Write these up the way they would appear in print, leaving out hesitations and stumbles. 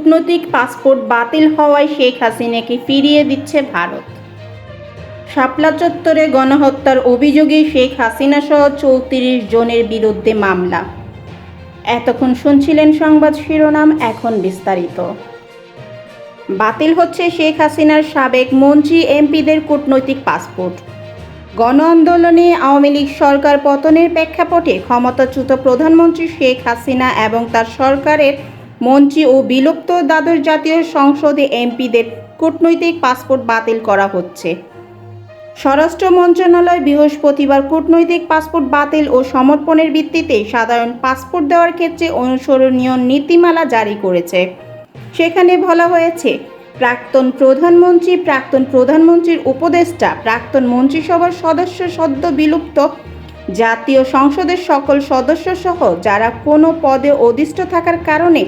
কূটনৈতিক পাসপোর্ট বাতিল হওয়ায় শেখ হাসিনাকে ফিরিয়ে দিচ্ছে ভারত। শাপলা চত্বরে গণহত্যার অভিযোগে শেখ হাসিনা সহ ৩৪ জনের বিরুদ্ধে মামলা। এতক্ষণ শুনছিলেন সংবাদ শিরোনাম, এখন বিস্তারিত। বাতিল হচ্ছে শেখ হাসিনার সাবেক মন্ত্রী এমপিদের কূটনৈতিক পাসপোর্ট। গণ আন্দোলনে আওয়ামী লীগ সরকার পতনের প্রেক্ষাপটে ক্ষমতাচ্যুত প্রধানমন্ত্রী শেখ হাসিনা এবং তার সরকারের মন্ত্রী ও বিলুপ্ত দ্বাদশ জাতীয় সংসদে এমপিদের কূটনৈতিক পাসপোর্ট বাতিল করা হচ্ছে। স্বরাষ্ট্র মন্ত্রণালয় বৃহস্পতিবার কূটনৈতিক পাসপোর্ট বাতিল ও সমর্পণের ভিত্তিতে সাধারণ পাসপোর্ট দেওয়ার ক্ষেত্রে অনুসরণীয় নীতিমালা জারি করেছে। সেখানে বলা হয়েছে, প্রাক্তন প্রধানমন্ত্রী, প্রাক্তন প্রধানমন্ত্রীর উপদেষ্টা, প্রাক্তন মন্ত্রিসভার সদস্য, সদ্য বিলুপ্ত জাতীয় সংসদের সকল সদস্য সহ যারা কোনো পদে অধিষ্ঠ থাকার কারণে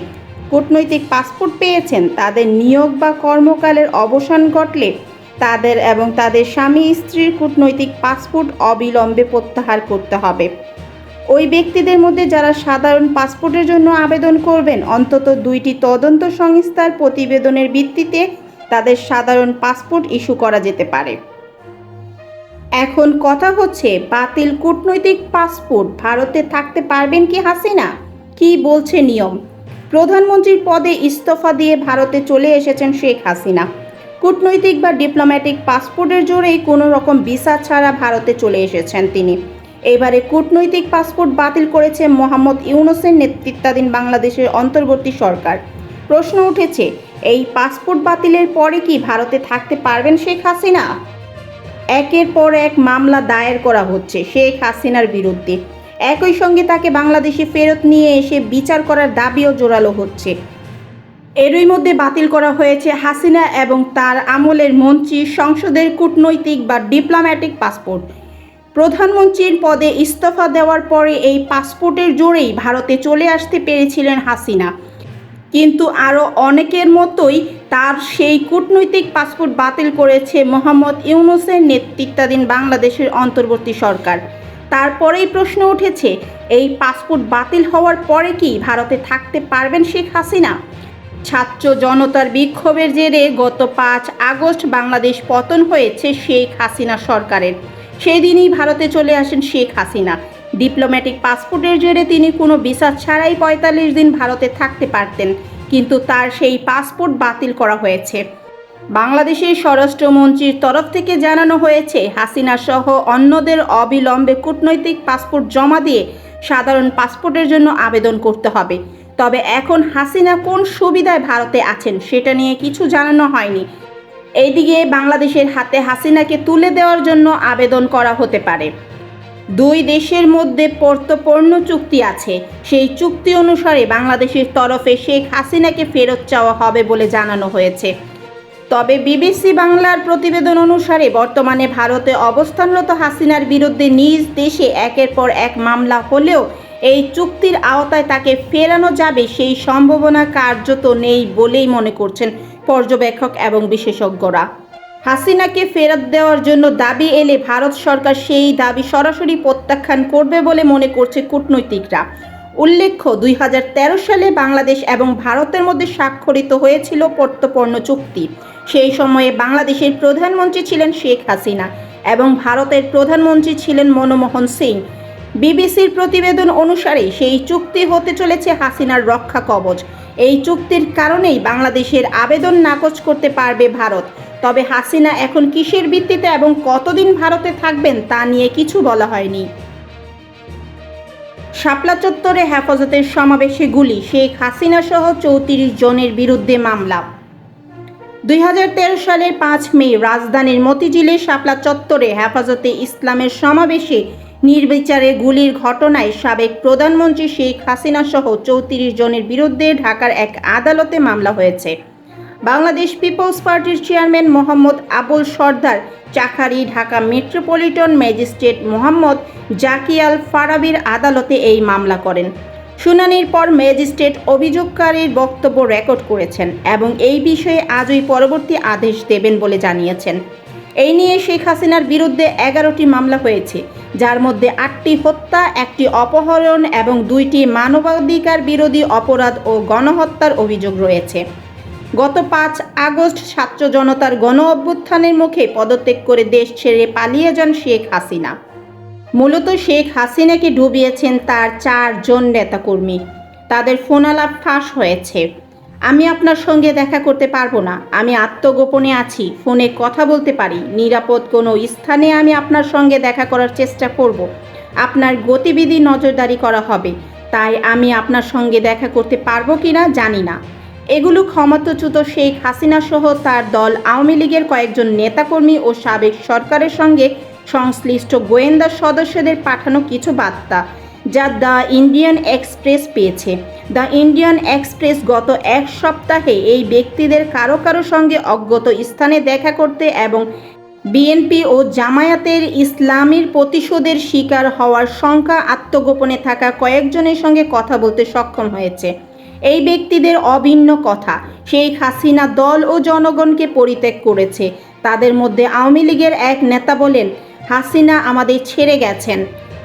কূটনৈতিক পাসপোর্ট পেয়েছেন, তাদের নিয়োগ বা কর্মকালের অবসান ঘটলে তাদের এবং তাদের স্বামী স্ত্রীর কূটনৈতিক পাসপোর্ট অবিলম্বে প্রত্যাহার করতে হবে। ওই ব্যক্তিদের মধ্যে যারা সাধারণ পাসপোর্টের জন্য আবেদন করবেন, অন্তত 2টি তদন্ত সংস্থার প্রতিবেদনের ভিত্তিতে তাদের সাধারণ পাসপোর্ট ইস্যু করা যেতে পারে। এখন কথা হচ্ছে, বাতিল কূটনৈতিক পাসপোর্ট ভারতে থাকতে পারবেন কি হাসিনা? কি বলছে নিয়ম? প্রধানমন্ত্রীর পদে ইস্তফা দিয়ে ভারতে চলে এসেছেন শেখ হাসিনা। কূটনৈতিক বা ডিপ্লোম্যাটিক পাসপোর্টের জোরেই কোনো রকম ভিসা ছাড়া ভারতে চলে এসেছেন তিনি। এবারে কূটনৈতিক পাসপোর্ট বাতিল করেছে মোহাম্মদ ইউনূসের নেতৃত্বাধীন বাংলাদেশের অন্তর্বর্তী সরকার। প্রশ্ন উঠেছে, এই পাসপোর্ট বাতিলের পরে কি ভারতে থাকতে পারবেন শেখ হাসিনা? একের পর এক মামলা দায়ের করা হচ্ছে শেখ হাসিনার বিরুদ্ধে। একই সঙ্গে তাকে বাংলাদেশে ফেরত নিয়ে এসে বিচার করার দাবিও জোরালো হচ্ছে। এরই মধ্যে বাতিল করা হয়েছে হাসিনা এবং তার আমলের মন্ত্রী সংসদের কূটনৈতিক বা ডিপ্লোম্যাটিক পাসপোর্ট। প্রধানমন্ত্রীর পদে ইস্তফা দেওয়ার পরে এই পাসপোর্টের জোরেই ভারতে চলে আসতে পেরেছিলেন হাসিনা, কিন্তু আরও অনেকের মতোই তার সেই কূটনৈতিক পাসপোর্ট বাতিল করেছে মোহাম্মদ ইউনূসের নেতৃত্বাধীন বাংলাদেশের অন্তর্বর্তী সরকার। তারপরেই প্রশ্ন উঠেছে, এই পাসপোর্ট বাতিল হওয়ার পরে কি ভারতে থাকতে পারবেন শেখ হাসিনা? ছাত্র জনতার বিক্ষোভের জেরে গত 5 আগস্ট বাংলাদেশ পতন হয়েছে শেখ হাসিনা সরকারের। সেই দিনই ভারতে চলে আসেন শেখ হাসিনা। ডিপ্লোম্যাটিক পাসপোর্টের জেরে তিনি কোনো ভিসা ছাড়াই 45 দিন ভারতে থাকতে পারতেন, কিন্তু তার সেই পাসপোর্ট বাতিল করা হয়েছে। বাংলাদেশের স্বরাষ্ট্রমন্ত্রীর তরফ থেকে জানানো হয়েছে, হাসিনা সহ অন্যদের অবিলম্বে কূটনৈতিক পাসপোর্ট জমা দিয়ে সাধারণ পাসপোর্টের জন্য আবেদন করতে হবে। তবে এখন হাসিনা কোন সুবিধায় ভারতে আছেন সেটা নিয়ে কিছু জানানো হয়নি। এইদিকে বাংলাদেশের হাতে হাসিনাকে তুলে দেওয়ার জন্য আবেদন করা হতে পারে। 2 দেশের মধ্যে পর্তপূর্ণ চুক্তি আছে। সেই চুক্তি অনুসারে বাংলাদেশের তরফে শেখ হাসিনাকে ফেরত চাওয়া হবে বলে জানানো হয়েছে। তবে বিবিসি বাংলার প্রতিবেদন অনুসারে বর্তমানে ভারতে অবস্থানরত হাসিনার বিরুদ্ধে নিজ দেশে একের পর এক মামলা হলেও এই চুক্তির আওতায় তাকে ফেরানো যাবে সেই সম্ভাবনা কার্যত নেই বলেই মনে করছেন পর্যবেক্ষক এবং বিশেষজ্ঞরা। হাসিনাকে ফেরত দেওয়ার জন্য দাবি এলে ভারত সরকার সেই দাবি সরাসরি প্রত্যাখ্যান করবে বলে মনে করছে কূটনৈতিকরা। উল্লেখ্য, 2013 সালে বাংলাদেশ এবং ভারতের মধ্যে স্বাক্ষরিত হয়েছিল পর্তপূর্ণ চুক্তি। সেই সময়ে বাংলাদেশের প্রধানমন্ত্রী ছিলেন শেখ হাসিনা এবং ভারতের প্রধানমন্ত্রী ছিলেন মনমোহন সিং। বিবিসির প্রতিবেদন অনুসারে সেই চুক্তি হতে চলেছে হাসিনার রক্ষা কবচ। এই চুক্তির কারণেই বাংলাদেশের আবেদন নাকচ করতে পারবে ভারত। তবে হাসিনা এখন কিসের ভিত্তিতে এবং কতদিন ভারতে থাকবেন তা নিয়ে কিছু বলা হয়নি। শাপলা চত্বরে হেফাজতের সমাবেশে গুলি, শেখ হাসিনা সহ 34 জনের বিরুদ্ধে মামলা। 2013 সালের 5 মে রাজধানীর মতিঝিলে শাপলা চত্বরে হেফাজতে ইসলামের সমাবেশে নির্বিচারে গুলির ঘটনায় সাবেক প্রধানমন্ত্রী শেখ হাসিনা সহ 34 জনের বিরুদ্ধে ঢাকার এক আদালতে মামলা হয়েছে। বাংলাদেশ পিপলস পার্টির chairman Mohammad Abul Sardar Chakhari Dhaka metropolitan magistrate Mohammad Zakial ফারাবীর আদালতে এই মামলা করেন। শুনানির পর ম্যাজিস্ট্রেট অভিযোগকারীর বক্তব্য রেকর্ড করেছেন এবং এই বিষয়ে আজই পরবর্তী আদেশ দেবেন বলে জানিয়েছেন। এই নিয়ে শেখ হাসিনার বিরুদ্ধে 11টি মামলা হয়েছে, যার মধ্যে 8টি হত্যা, 1টি অপহরণ এবং 2টি মানবাধিকার বিরোধী অপরাধ ও গণহত্যার অভিযোগ রয়েছে। গত 5 আগস্ট ছাত্র জনতার গণ অভ্যুত্থানের মুখে পদত্যাগ করে দেশ ছেড়ে পালিয়ে যান শেখ হাসিনা। মূলত শেখ হাসিনাকে ডুবিয়েছেন তার 4 জন নেতাকর্মী। তাদের ফোনালাপ ফাঁস হয়েছে। আমি আপনার সঙ্গে দেখা করতে পারবো না, আমি আত্মগোপনে আছি, ফোনে কথা বলতে পারি, নিরাপদ কোনো স্থানে আমি আপনার সঙ্গে দেখা করার চেষ্টা করব। আপনার গতিবিধি নজরদারি করা হবে, তাই আমি আপনার সঙ্গে দেখা করতে পারবো কিনা জানি না। এগুলো ক্ষমতাচ্যুত শেখ হাসিনা সহ তার দল আওয়ামী লীগের কয়েকজন নেতাকর্মী ও সাবেক সরকারের সঙ্গে সংশ্লিষ্ট গোয়েন্দা সদস্যদের পাঠানো কিছু বার্তা, যা দ্য ইন্ডিয়ান এক্সপ্রেস পেয়েছে। দ্য ইন্ডিয়ান এক্সপ্রেস গত 1 সপ্তাহে এই ব্যক্তিদের কারো কারো সঙ্গে অজ্ঞাত স্থানে দেখা করতে এবং বিএনপি ও জামায়াতের ইসলামীর প্রতিশোধের শিকার হওয়ার সংখ্যা আত্মগোপনে থাকা কয়েকজনের সঙ্গে কথা বলতে সক্ষম হয়েছে। এই ব্যক্তিদের অভিন্ন কথা, শেখ হাসিনা দল ও জনগণকে পরিত্যাগ করেছে। তাদের মধ্যে আওয়ামী লীগের এক নেতা বলেন, হাসিনা আমাদের ছেড়ে গেছেন।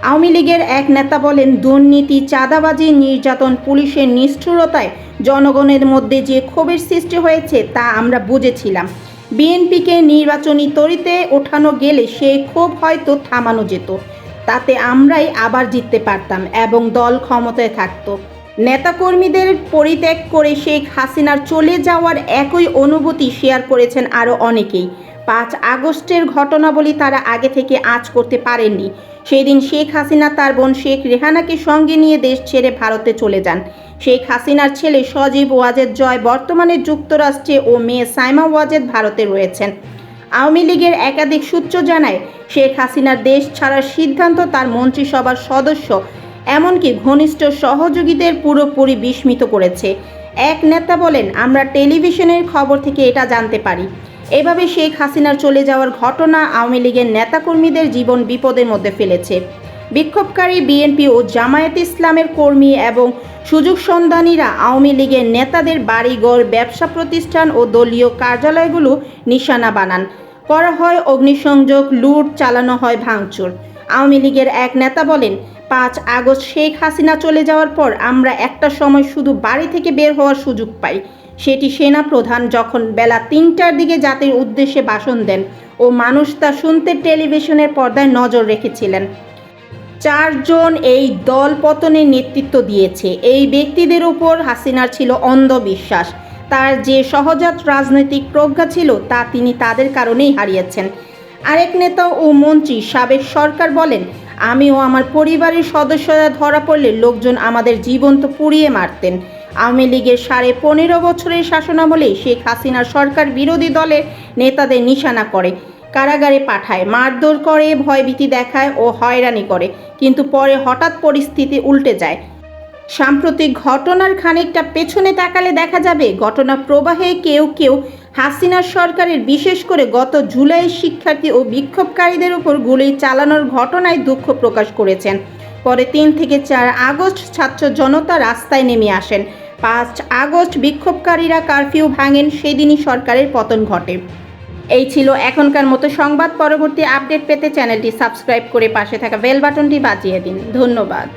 আওয়ামী লীগের এক নেতা বলেন, দুর্নীতি, চাঁদাবাজি, নির্যাতন, পুলিশের নিষ্ঠুরতায় জনগণের মধ্যে যে ক্ষোভের সৃষ্টি হয়েছে তা আমরা বুঝেছিলাম। বিএনপিকে নির্বাচনী তরিতে ওঠানো গেলে সেই ক্ষোভ হয়তো থামানো যেত, তাতে আমরাই আবার জিততে পারতাম এবং দল ক্ষমতায় থাকতো। নেতাকর্মীদের পরিত্যাগ করে শেখ হাসিনার চলে যাওয়ার একই অনুভূতি শেয়ার করেছেন আরও অনেকেই। 5 আগস্টের ঘটনাবলী তারা আগে থেকে আঁচ করতে পারেননি। সেই দিন শেখ হাসিনা তার বোন শেখ রেহানাকে সঙ্গে নিয়ে দেশ ছেড়ে ভারতে চলে যান। শেখ হাসিনার ছেলে সজীব ওয়াজেদ জয় বর্তমানে যুক্তরাষ্ট্রে ও মেয়ে সাইমা ওয়াজেদ ভারতে রয়েছেন। আওয়ামী লীগের একাধিক সূত্র জানায়, শেখ হাসিনার দেশ ছাড়ার সিদ্ধান্ত তার মন্ত্রিসভার সদস্য এমনকি ঘনিষ্ঠ সহযোগীদের পুরোপুরি বিস্মিত করেছে। এক নেতা বলেন, আমরা টেলিভিশনের খবর থেকে এটা জানতে পারি। এভাবে শেখ হাসিনার চলে যাওয়ার ঘটনা আওয়ামী লীগের নেতাকর্মীদের জীবন বিপদের মধ্যে ফেলেছে। বিক্ষোভকারী বিএনপি ও জামায়াত ইসলামের কর্মী এবং সুযোগ সন্ধানীরা আওয়ামী লীগের নেতাদের বাড়িঘর, ব্যবসা প্রতিষ্ঠান ও দলীয় কার্যালয়গুলো নিশানা বানান। করা হয় অগ্নিসংযোগ, লুট, চালানো হয় ভাঙচুর। আওয়ামী লীগের এক নেতা বলেন, 5 আগস্ট শেখ হাসিনা চলে যাওয়ার পর আমরা একটা সময় শুধু বাড়ি থেকে বের হওয়ার সুযোগ পাই। সেটি সেনা প্রধান যখন বেলা 3টার দিকে জাতির উদ্দেশ্যে ভাষণ দেন ও মানুষ তা শুনতে টেলিভিশনের পর্দায় নজর রেখেছিলেন। 4 জন এই দল পতনের নেতৃত্ব দিয়েছে। এই ব্যক্তিদের উপর হাসিনার ছিল অন্ধবিশ্বাস। তার যে সহজাত রাজনৈতিক প্রজ্ঞা ছিল তা তিনি তাদের কারণেই হারিয়েছেন। আরেক নেতা ও মন্ত্রী সাবেক সরকার বলেন, আমি ও আমার পরিবারের সদস্যরা ধরা পড়লে লোকজন আমাদের জীবন্ত পুড়িয়ে মারতেন। আওয়ামী লীগের 15.5 বছরের শাসনামলে শেখ হাসিনার সরকার বিরোধী দলের নেতাদের নিশানা করে, কারাগারে পাঠায়, মারধর করে, ভয়ভীতি দেখায় ও হয়রানি করে, কিন্তু পরে হঠাৎ পরিস্থিতি উল্টে যায়। সাম্প্রতিক ঘটনার খানিকটা পেছনে তাকালে দেখা যাবে ঘটনা প্রবাহে কেউ কেউ হাসিনার সরকারের, বিশেষ করে গত জুলাই শিক্ষার্থী ও বিক্ষোভকারীদের উপর গুলি চালানোর ঘটনায় দুঃখ প্রকাশ করেছেন। পরে 3 থেকে 4 আগস্ট ছাত্র জনতা রাস্তায় নেমে আসেন। 5 আগস্ট বিক্ষোভকারীরা কারফিউ ভাঙেন, সেদিনই সরকারের পতন ঘটে। এই ছিল এখনকার মতো সংবাদ। পরবর্তী আপডেট পেতে চ্যানেলটি সাবস্ক্রাইব করে পাশে থাকা বেল বাটনটি বাজিয়ে দিন। ধন্যবাদ।